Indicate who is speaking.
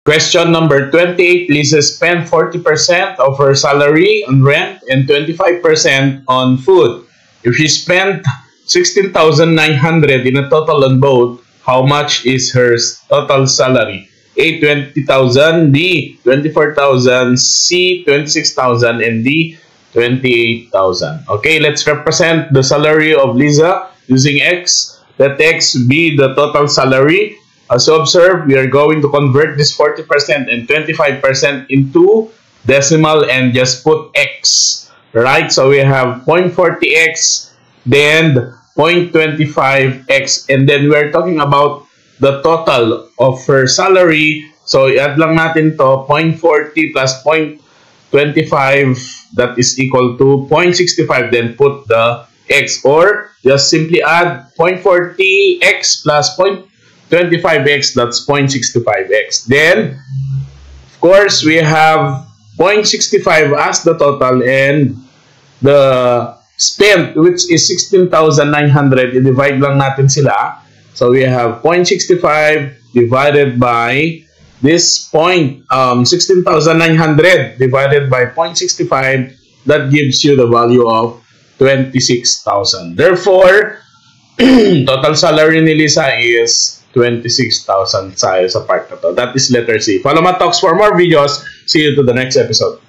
Speaker 1: Question number 28. Lisa spent 40% of her salary on rent and 25% on food. If she spent 16,900 in a total on both, how much is her total salary? A. 20,000, B. 24,000, C. 26,000, and D. 28,000. Okay, let's represent the salary of Lisa using X. Let X be the total salary. As you observe, we are going to convert this 40% and 25% into decimal and just put X. Right? So we have 0.40X, then 0.25X, and then we're talking about the total of her salary. So add lang natin to 0.40 plus 0.25, that is equal to 0.65, then put the X, or just simply add 0.40X plus 0.25X, that's 0.65X. Then, of course, we have 0.65 as the total, and the spent, which is 16,900, i-divide lang natin sila. So we have 0.65 divided by this 16,900 divided by 0.65, that gives you the value of 26,000. Therefore, total salary ni Lisa is 26,000 sa part na to. That is letter C. Follow my talks for more videos. See you to the next episode.